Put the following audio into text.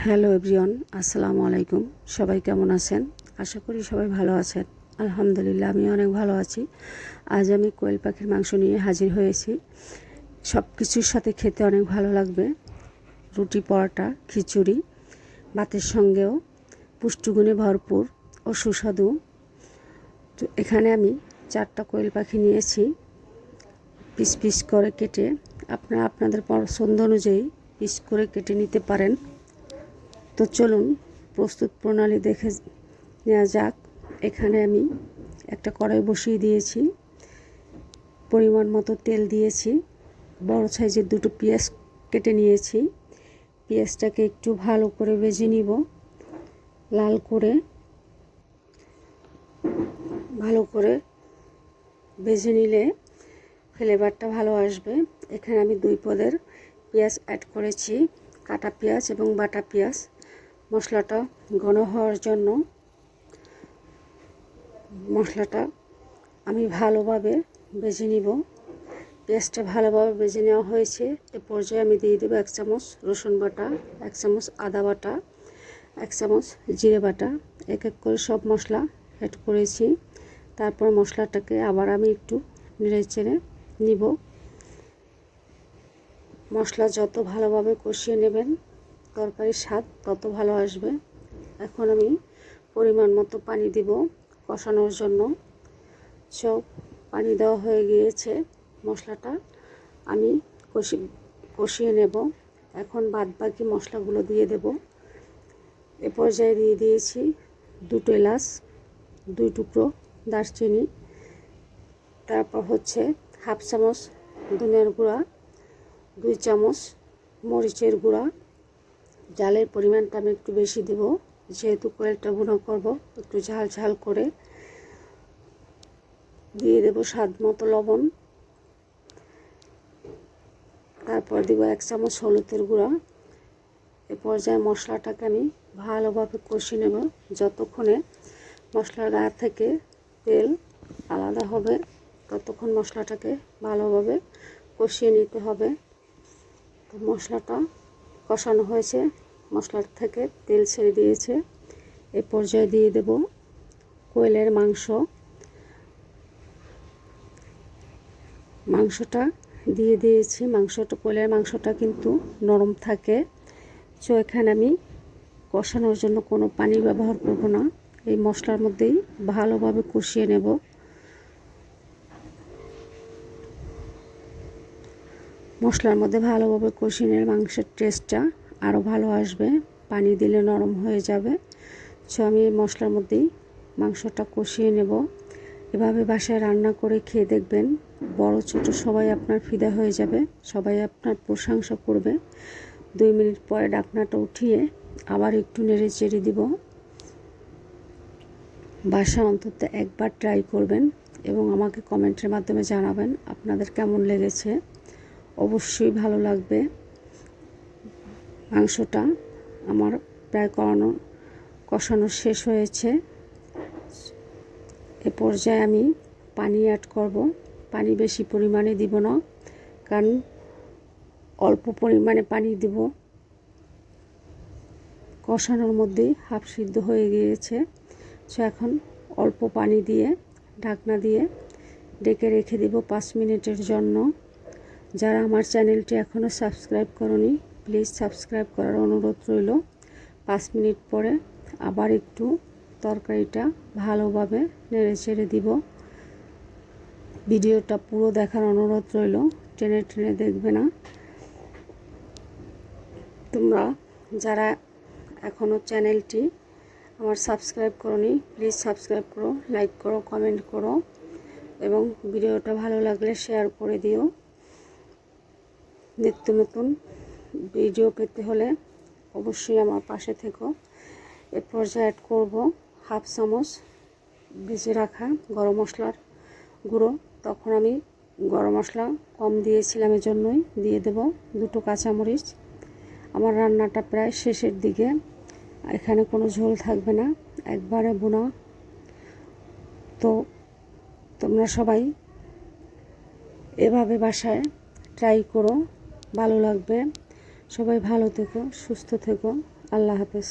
Hello everyone, আসসালামু আলাইকুম। সবাই কেমন আছেন? আশা করি সবাই ভালো আছেন। আলহামদুলিল্লাহ, আমি অনেক ভালো আছি। আজ আমি কোয়েল পাখির মাংস নিয়ে হাজির হয়েছি। সব কিছুর সাথে খেতে অনেক ভালো লাগবে। রুটি, পরোটা, খিচুড়ি, ভাতের সঙ্গেও পুষ্টিগুণে ভরপুর ও সুস্বাদু। তো এখানে আমি 4টা কোয়েল পাখি নিয়েছি। পিস পিস করে কেটে আপনারা আপনাদের পছন্দ অনুযায়ী পিস করে কেটে নিতে পারেন। তো চলুন প্রস্তুত প্রণালী দেখে নেওয়া যাক। এখানে আমি একটা কড়াই বসিয়ে দিয়েছি, পরিমাণ মতো তেল দিয়েছি, বড় সাইজের 2টো পেঁয়াজ কেটে নিয়েছি। পেঁয়াজটাকে একটু ভালো করে ভেজে নিব। লাল করে ভালো করে ভেজে নিলে ফ্লেভারটা ভালো আসবে। এখানে আমি 2 পদের পেঁয়াজ অ্যাড করেছি, কাটা পেঁয়াজ এবং বাটা পেঁয়াজ। মশলাটা ঘন হওয়ার জন্য মশলাটা আমি ভালোভাবে ভেজে নিব। পেঁয়াজটা ভালোভাবে ভেজে নেওয়া হয়েছে। এ পর্যায়ে আমি দিয়ে দেবো 1 চামচ রসুন বাটা, 1 চামচ আদা বাটা, 1 চামচ জিরে বাটা। এক এক করে সব মশলা অ্যাড করেছি। তারপর মশলাটাকে আবার আমি একটু নেড়ে চেড়ে নিব। মশলা যত ভালোভাবে কষিয়ে নেবেন তরকারির স্বাদ তত ভালো আসবে। এখন আমি পরিমাণ মতো পানি দিব কষানোর জন্য। সব পানি দেওয়া হয়ে গিয়েছে। মশলাটা আমি কষিয়ে নেব। এখন বাদবাকি মশলাগুলো দিয়ে দেব। এ পর্যায়ে দিয়ে দিয়েছি 2টো এলাচ, 2 টুকরো দারচিনি, তারপর হচ্ছে 1/2 চামচ ধনিয়ার গুঁড়া, 2 চামচ মরিচের গুঁড়া। ঝালের পরিমাণটা আমি একটু বেশি দেব, যেহেতু কোয়েলটা ভুনা করব, একটু ঝাল ঝাল করে। দিয়ে দেব স্বাদ মতো লবণ। তারপর দিব 1 চামচ হলুদের গুঁড়া। এ পর্যায়ে মশলাটাকে আমি ভালোভাবে কষিয়ে নেব। যতক্ষণে মশলার গা থেকে তেল আলাদা হবে ততক্ষণ মশলাটাকে ভালোভাবে কষিয়ে নিতে হবে। তো মশলাটা কষানো হয়েছে, মশলার থেকে তেল ছেড়ে দিয়েছে। এ পর্যায়ে দিয়ে দেব কোয়েলের মাংসটা দিয়ে দিয়েছি। কোয়েলের মাংসটা কিন্তু নরম থাকে। তো এখানে আমি কষানোর জন্য কোনো পানি ব্যবহার করব না, এই মশলার মধ্যেই ভালোভাবে কষিয়ে নেব। মশলার মধ্যে ভালোভাবে কষিয়ে নিলে মাংসের টেস্টটা আরও ভালো আসবে। পানি দিলে নরম হয়ে যাবে। সো আমি এই মশলার মধ্যেই মাংসটা কষিয়ে নেব। এভাবে বাসায় রান্না করে খেয়ে দেখবেন, বড় ছোট সবাই আপনার ফিদা হয়ে যাবে, সবাই আপনার প্রশংসা করবে। 2 মিনিট পরে ঢাকনাটা উঠিয়ে আবার একটু নেড়ে চেড়ে দিব। বাসা অন্তত একবার ট্রাই করবেন এবং আমাকে কমেন্টের মাধ্যমে জানাবেন আপনাদের কেমন লেগেছে। অবশ্যই ভালো লাগবে। মাংসটা আমার প্রায় কষানো শেষ হয়েছে। এ পর্যায়ে আমি পানি অ্যাড করব। পানি বেশি পরিমাণে দিব না, কারণ অল্প পরিমাণে পানি দিব। কষানোর মধ্যেই হাফ সিদ্ধ হয়ে গিয়েছে। সো এখন অল্প পানি দিয়ে ঢাকনা দিয়ে ডেকে রেখে দিব 5 মিনিটের জন্য। যারা আমার চ্যানেলটি এখনও সাবস্ক্রাইব করনি, প্লিজ সাবস্ক্রাইব করার অনুরোধ রইল। 5 মিনিট পরে আবার একটু তরকারিটা ভালোভাবে নেড়ে চেড়ে দিব। ভিডিওটা পুরো দেখার অনুরোধ রইল, টেনে টেনে দেখবে না। তোমরা যারা এখনও চ্যানেলটি আমার সাবস্ক্রাইব করনি, প্লিজ সাবস্ক্রাইব করো, লাইক করো, কমেন্ট করো এবং ভিডিওটা ভালো লাগলে শেয়ার করে দিও। নিত্য নতুন ভিডিও পেতে হলে অবশ্যই আমার পাশে থেকো। এ পর্যায়ে অ্যাড করব 1/2 চামচ ভেজে রাখা গরম মশলার গুঁড়ো। তখন আমি গরম মশলা কম দিয়েছিলাম, এজন্যই দিয়ে দেব 2টো কাঁচামরিচ। আমার রান্নাটা প্রায় শেষের দিকে, এখানে কোনো ঝোল থাকবে না, একবারে বোনা। তো তোমরা সবাই এভাবে বাসায় ট্রাই করো, ভালো লাগবে। সবাই ভালো থেকো, সুস্থ থেকো। আল্লাহ হাফেজ।